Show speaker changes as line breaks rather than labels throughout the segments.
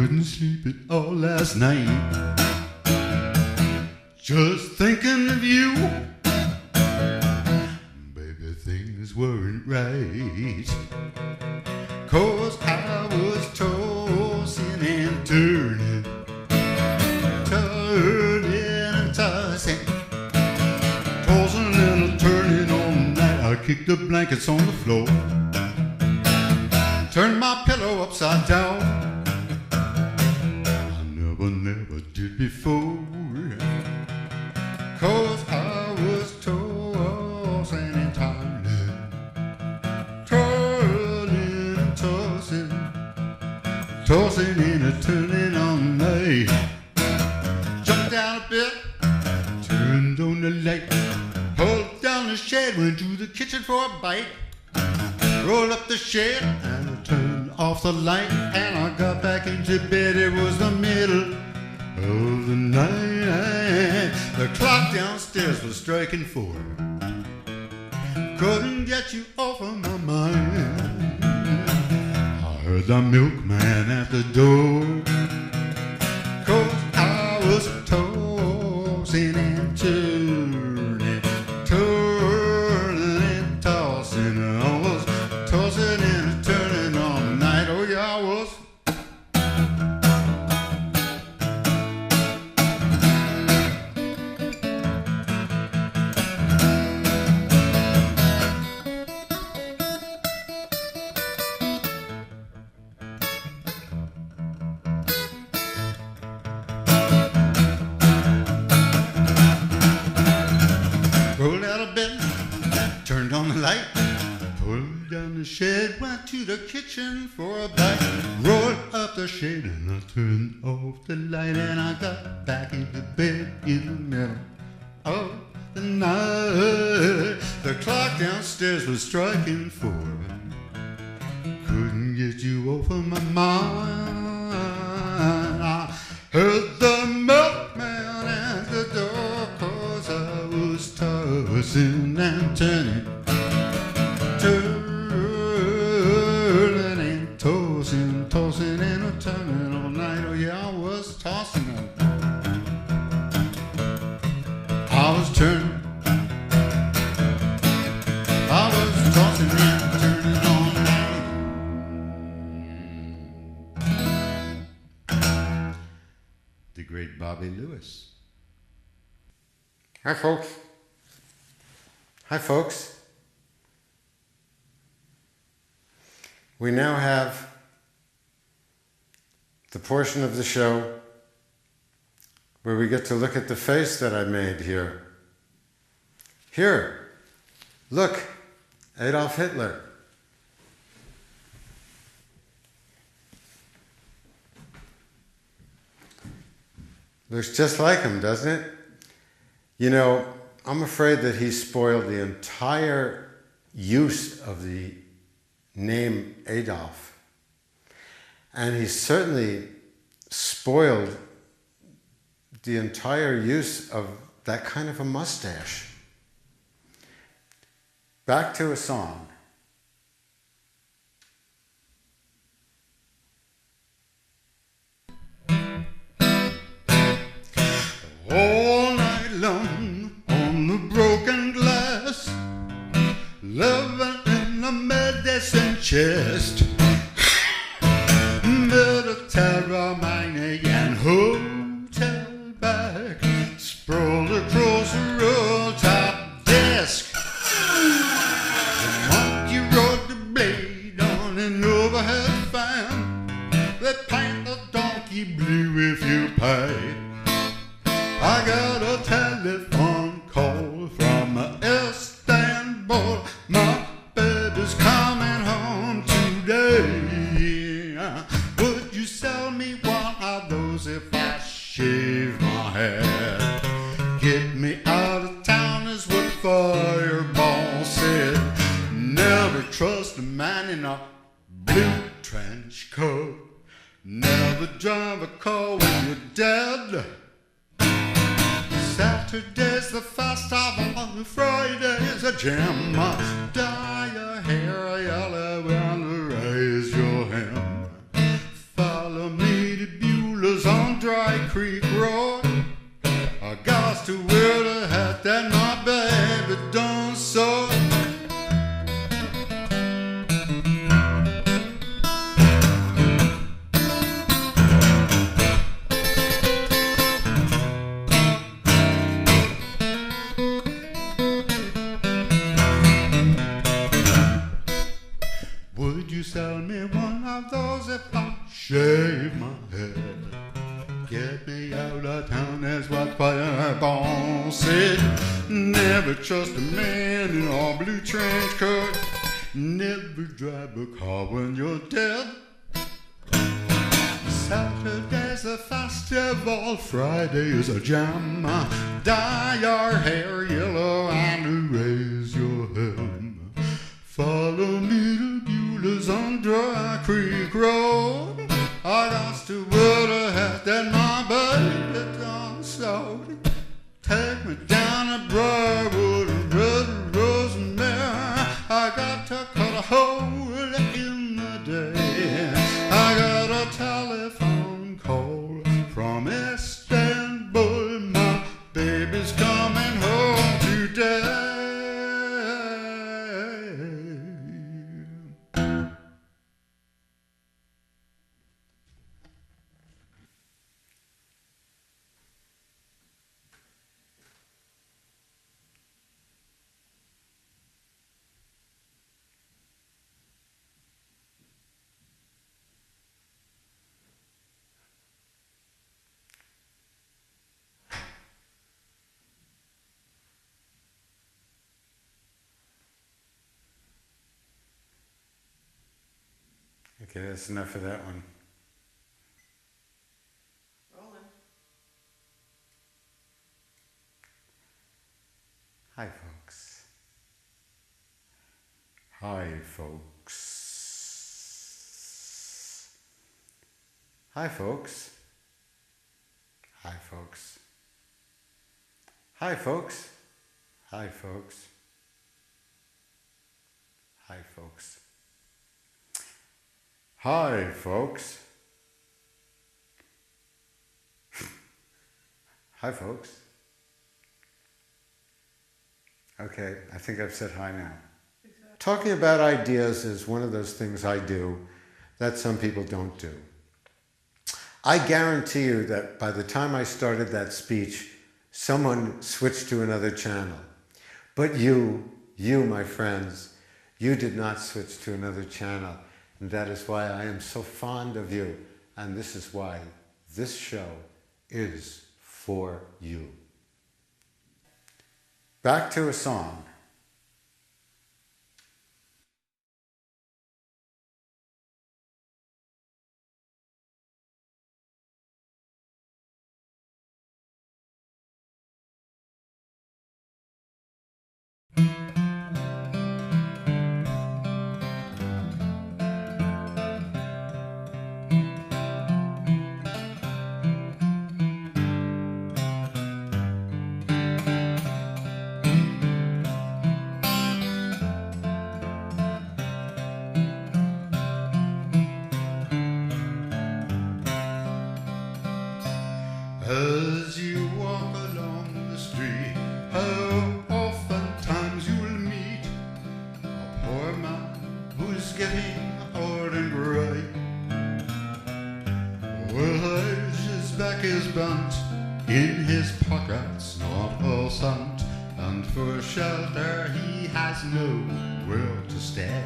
couldn't sleep at all last night, just thinking of you. Baby, things weren't right, 'cause I was tossing and turning, turning and tossing, tossing and turning all night. I kicked the blankets on the floor, turned my pillow upside down. I never did before, 'cause I was tossing and turning, turning and tossing, tossing and turning all night. Jumped down a bit, turned on the light, pulled down the shade, went to the kitchen for a bite, rolled up the shade and I turned off the light, and I got back into bed. It was the middle of the night. The clock downstairs was striking 4. Couldn't get you off of my mind. I heard the milkman at the door, 'cause I was tossing and turning, turning and tossing. I was tossing and turning all night. Oh yeah, I was. Rolled out of bed, turned on the light, pulled down the shade, went to the kitchen for a bite, rolled up the shade and I turned off the light, and I got back into bed in the middle of the night. The clock downstairs was striking 4. Couldn't get you off of my mind. I heard the milkman at the door, 'cause I was tossing and turning, turning and tossing, tossing and turning all night. Oh yeah, I was tossing and I was turning, I was tossing and turning all night. The great Bobby Lewis. Hi, folks. Hi, folks. We now have the portion of the show where we get to look at the face that I made here. Here, look, Adolf Hitler. Looks just like him, doesn't it? You know, I'm afraid that he spoiled the entire use of the name Adolf. And he certainly spoiled the entire use of that kind of a mustache. Back to a song. All night long on the broken glass, living in a medicine chest, Mediterranean and hotel bag, sprawled across the roll-top desk. The monkey rode the blade on an overhead fan. They paint the donkey blue if you pay. I got a telephone call from Istanbul. My baby's coming home today. Would you sell me one of those if I shave my head? Get me out of town is what Fireball said. Never trust a man in a blue trench coat. Never drive a car when you're dead. Saturday's the fast of Friday's a gem. Dye your hair yellow and raise your hem. Follow me to be Creek Road. I got to wear the hat that my baby done sewed. Would you sell me one of those if I shave my head? Get me out of town, that's what Fireball said. Never trust a man in a blue trench coat. Never drive a car when you're dead. Saturday's a festival, Friday is a jam. Dye your hair yellow and raise your hem. Follow me to Beulah's on Dry Creek Road. I got to wear the hat that my baby done sewed. Take me down to Briarwood and Red Rosemary. I got to cut a hole in the day. I got a telephone call from Istanbul. My baby's coming home today. Okay, that's enough of that one.
Rolling.
Hi, folks. Hi, folks. Hi, folks. Hi, folks. Hi, folks. Hi, folks. Hi, folks. Hi, folks. Hi, folks. Okay, I think I've said hi now. Exactly. Talking about ideas is one of those things I do that some people don't do. I guarantee you that by the time I started that speech, someone switched to another channel. But you, my friends, you did not switch to another channel. And that is why I am so fond of you. And this is why this show is for you. Back to a song. As you walk along the street, how oftentimes you'll meet a poor man who's getting old and gray. Well, his back is bent, in his pockets not a cent, and for shelter he has nowhere to stay.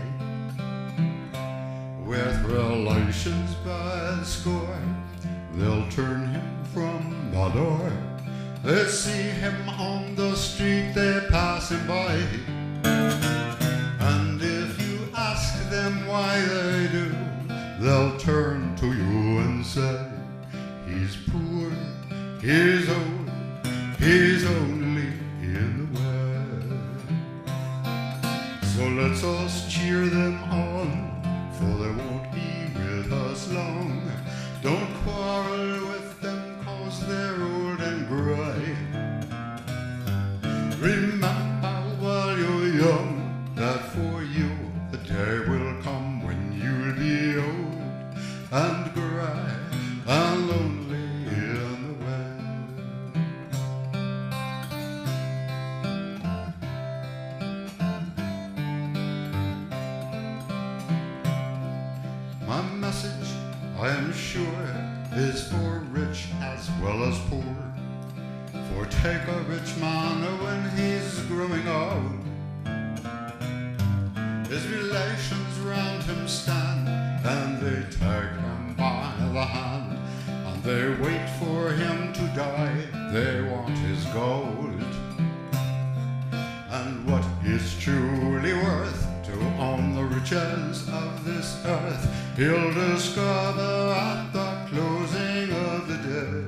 With relations by the score, they'll turn him from the door. They see him on the street, they pass him by. And if you ask them why they do, they'll turn to you and say, he's poor, he's old, he's only in the way. So let's us cheer them on, for they won't be with us long. Don't quarrel with them, 'cause they're old and gray. Remember while you're young, that for you the day will come when you'll be old and gray and lonely in the way. I'm sure is for rich as well as poor. For take a rich man when he's growing old, his relations round him stand, and they take him by the hand, and they wait for him to die. They want his gold, and what is truly worth to own the riches of this earth, he'll discover at the closing of the day.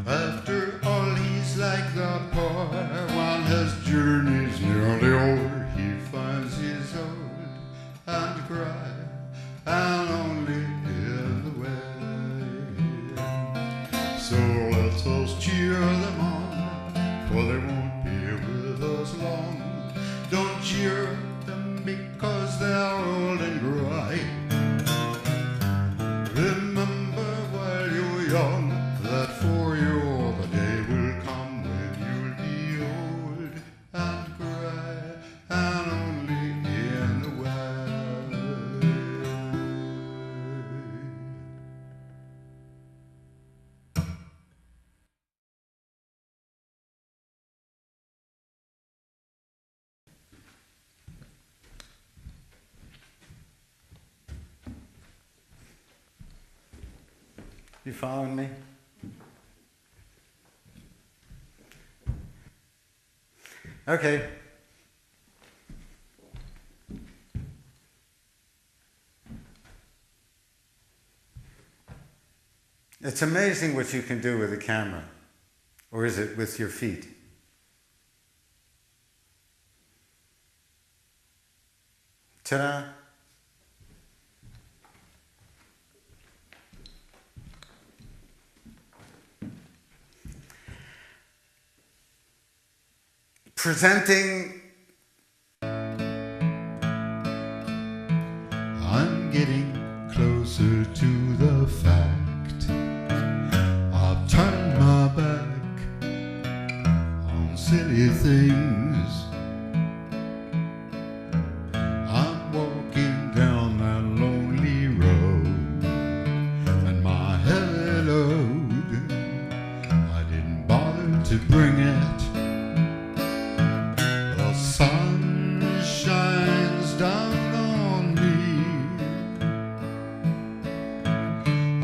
After all, he's like the poor when his journey's nearly over. He finds he's old and cry, and only in the way. So let us cheer them on, for they won't be with us long. Don't cheer them because they're old and gray. Remember while you're young that for you the day will come when you'll be old and gray, and only in the way. You following me? Okay. It's amazing what you can do with a camera. Or is it with your feet? Ta-da! Presenting. I'm getting closer to the fact. I've turned my back on silly things. I'm walking down that lonely road, and my heavy load, I didn't bother to bring it. The sun shines down on me.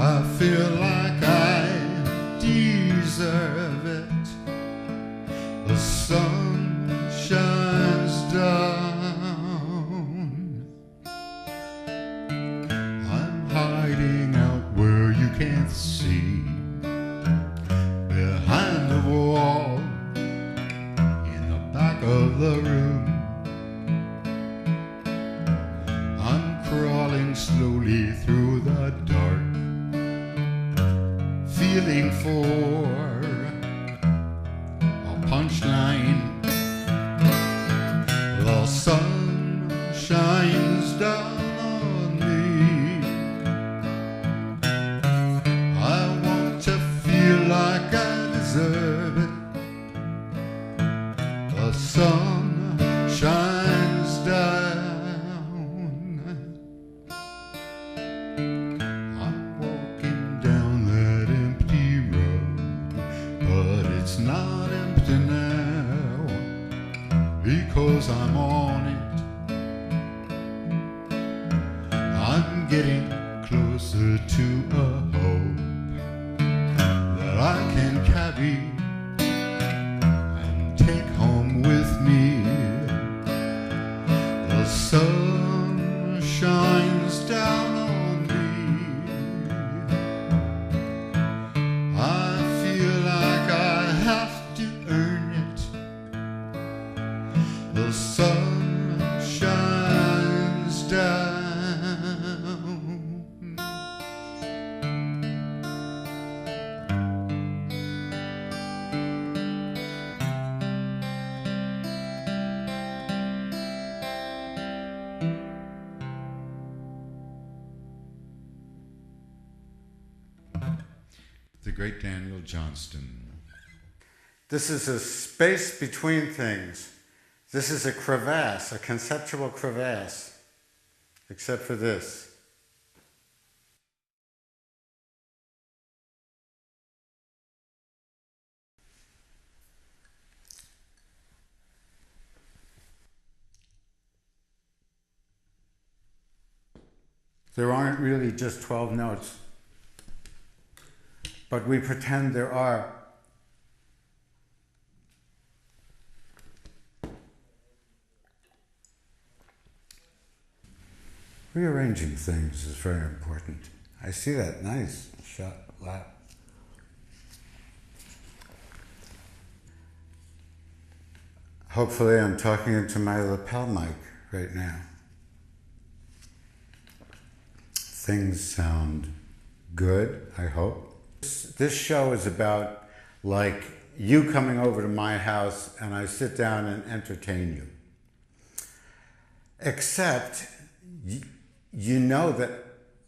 I feel like I deserve it. The sun shines down. I'm hiding out where you can't see, behind the wall, back of the room. I'm crawling slowly through the dark, feeling for a punchline. The sun shines down on me. I want to feel like I deserve it. The sun shines down. I'm walking down that empty road, but it's not empty now, because I'm on it. I'm getting closer to a hope that I can carry and take home with me. The sun shines down on me. I feel like I have to earn it. The sun shines down. The great Daniel Johnston. This is a space between things. This is a crevasse, a conceptual crevasse, except for this. There aren't really just 12 notes, but we pretend there are. Rearranging things is very important. I see that. Nice. Shot, lap. Hopefully I'm talking into my lapel mic right now. Things sound good, I hope. This show is about like you coming over to my house and I sit down and entertain you. Except you know that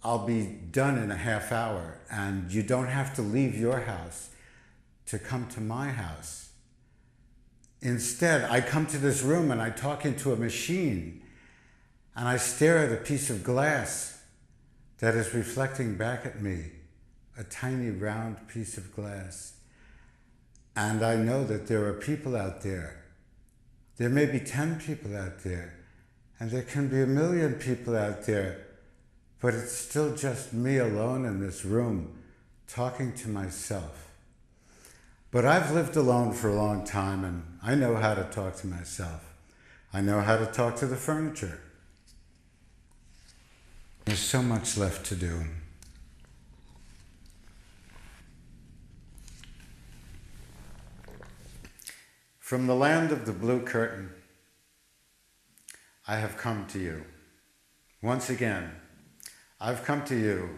I'll be done in a half hour and you don't have to leave your house to come to my house. Instead, I come to this room and I talk into a machine and I stare at a piece of glass that is reflecting back at me, a tiny round piece of glass. And I know that there are people out there. There may be 10 people out there, and there can be 1,000,000 people out there, but it's still just me alone in this room, talking to myself. But I've lived alone for a long time, and I know how to talk to myself. I know how to talk to the furniture. There's so much left to do. From the land of the blue curtain, I have come to you. Once again, I've come to you.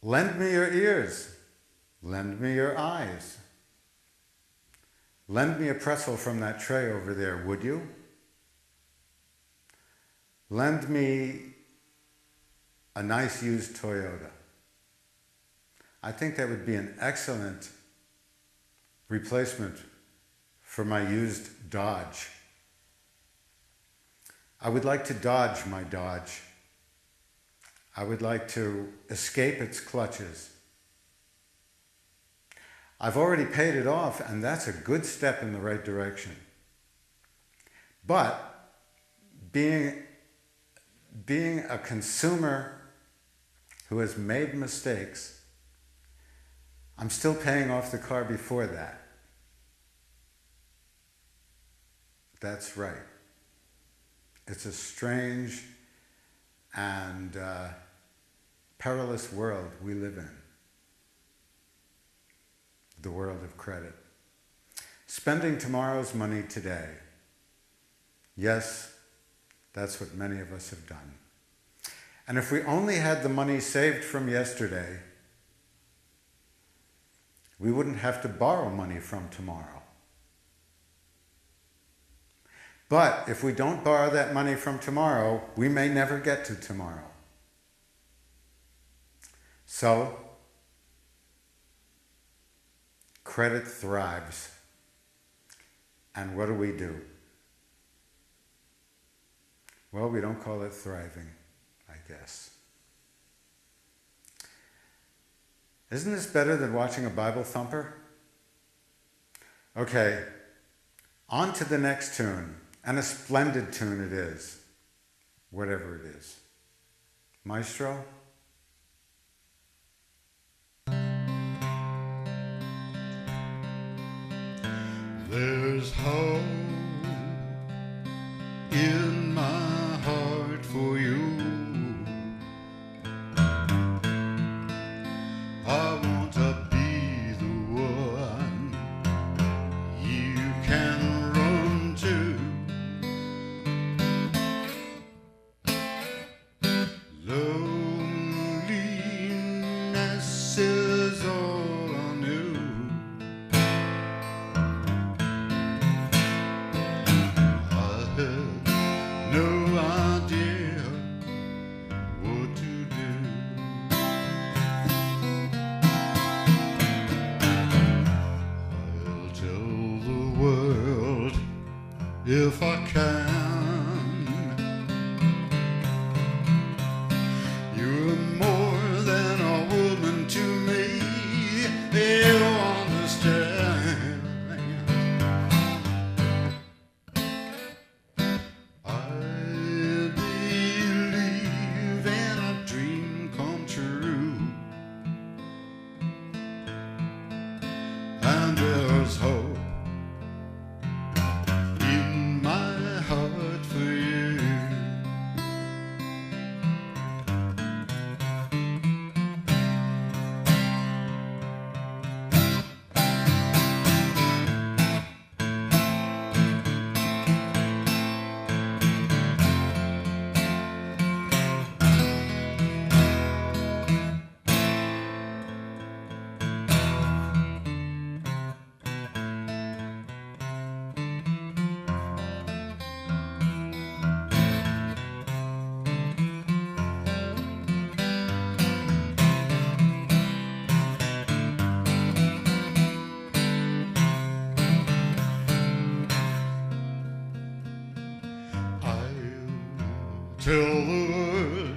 Lend me your ears. Lend me your eyes. Lend me a pretzel from that tray over there, would you? Lend me a nice used Toyota. I think that would be an excellent replacement for my used Dodge. I would like to dodge my Dodge. I would like to escape its clutches. I've already paid it off, and that's a good step in the right direction. But being a consumer who has made mistakes, I'm still paying off the car before that. That's right. It's a strange and perilous world we live in. The world of credit. Spending tomorrow's money today. Yes, that's what many of us have done. And if we only had the money saved from yesterday, we wouldn't have to borrow money from tomorrow. But if we don't borrow that money from tomorrow, we may never get to tomorrow. So, credit thrives. And what do? Well, we don't call it thriving, I guess. Isn't this better than watching a Bible thumper? Okay, on to the next tune. And a splendid tune it is, whatever it is. Maestro?
There's hope in my heart for you. I want to be the one you can run to. Loneliness is all I knew. I had no idea what to do. I'll tell the world if I can. You're more than a woman to me, you understand. I'd be
tell the world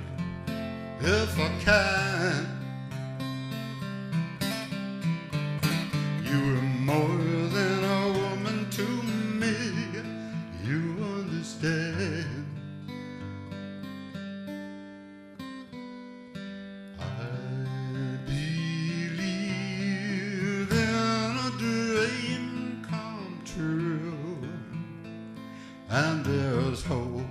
if I can. You were more than a woman to me, you understand. I believe in a dream come true, and there's hope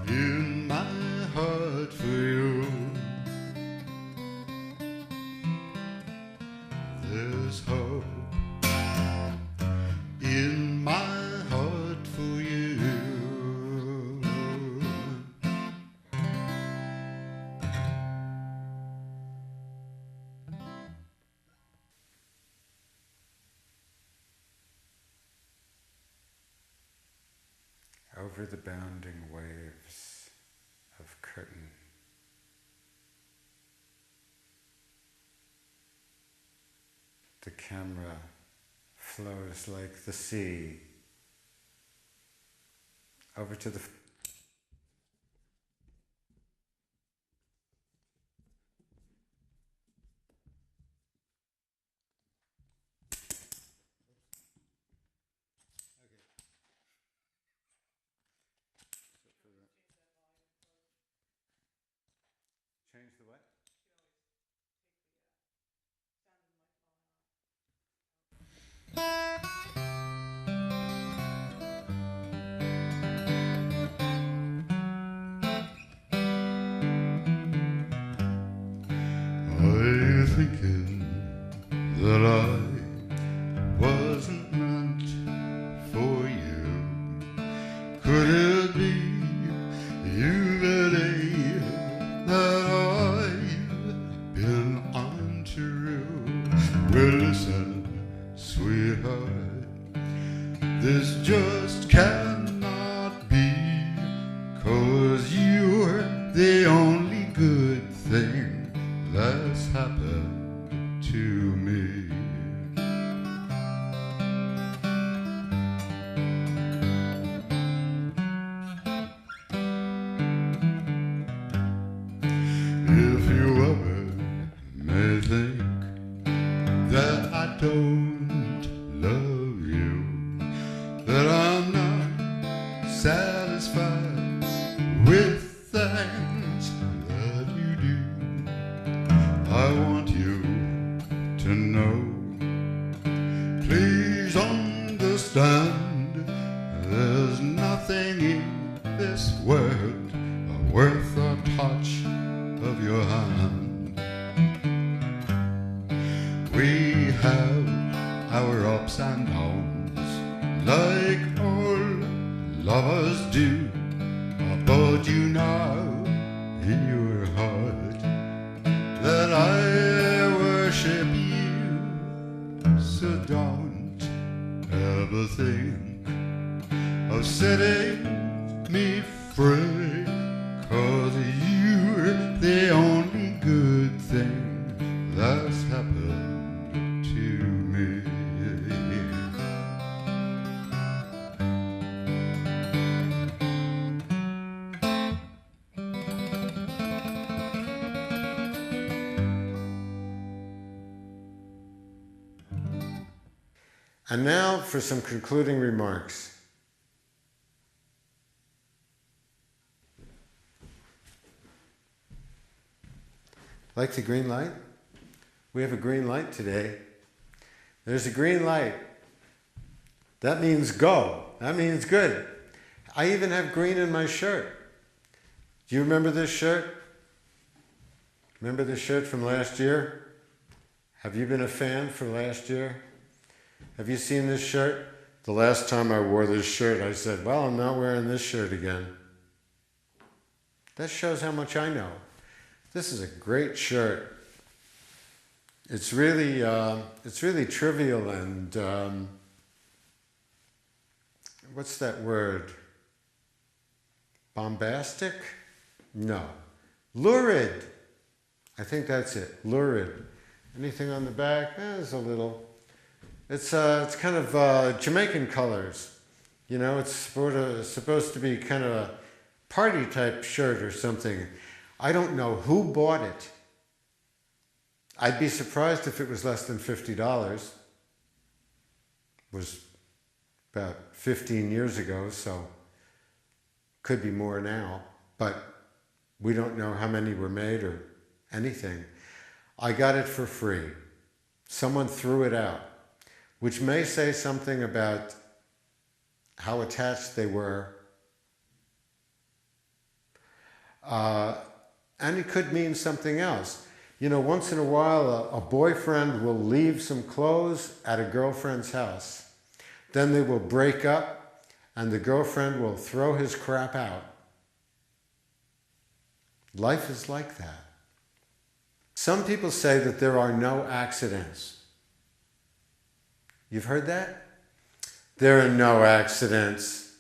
in my heart for you. There's hope in my heart for you.
Over the bounding waves of curtain, the camera flows like the sea over to the change the what?
Are you thinking that I wasn't meant for you? Could it be you believe that I've been untrue? Well, listen, sweetheart, this just cannot be, 'cause you're the only good thing that's happened to me. If you ever may think that I don't love you, that I'm not satisfied with things that you do, I want you to know, please understand, there's nothing in this world worth a touch of your hand. We have our ups and downs, like all lovers do, but you know in your heart that I worship you, so don't ever think of setting me free, 'cause you're the only good thing that's happened to me.
And now for some concluding remarks. Like the green light? We have a green light today. There's a green light. That means go. That means good. I even have green in my shirt. Do you remember this shirt? Remember this shirt from last year? Have you been a fan for last year? Have you seen this shirt? The last time I wore this shirt, I said, well, I'm not wearing this shirt again. That shows how much I know. This is a great shirt. It's really trivial and, what's that word? Bombastic? No. Lurid. I think that's it. Lurid. Anything on the back? There's a little. It's kind of Jamaican colors. You know, it's supposed to be kind of party type shirt or something. I don't know who bought it. I'd be surprised if it was less than $50. It was about 15 years ago, so could be more now, but we don't know how many were made or anything. I got it for free. Someone threw it out, which may say something about how attached they were. And it could mean something else. You know, once in a while, a boyfriend will leave some clothes at a girlfriend's house. Then they will break up, and the girlfriend will throw his crap out. Life is like that. Some people say that there are no accidents. You've heard that? There are no accidents.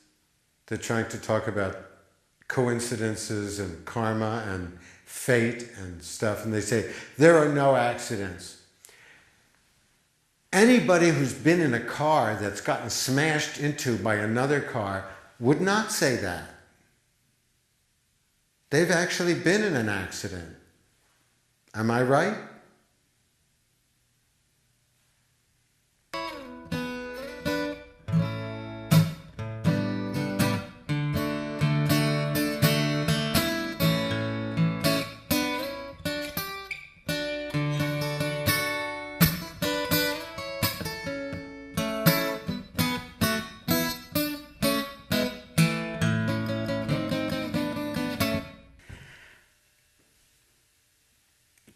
They're trying to talk about coincidences and karma and fate and stuff, and they say there are no accidents. Anybody who's been in a car that's gotten smashed into by another car would not say that. They've actually been in an accident. Am I right?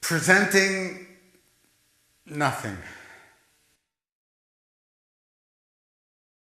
Presenting nothing.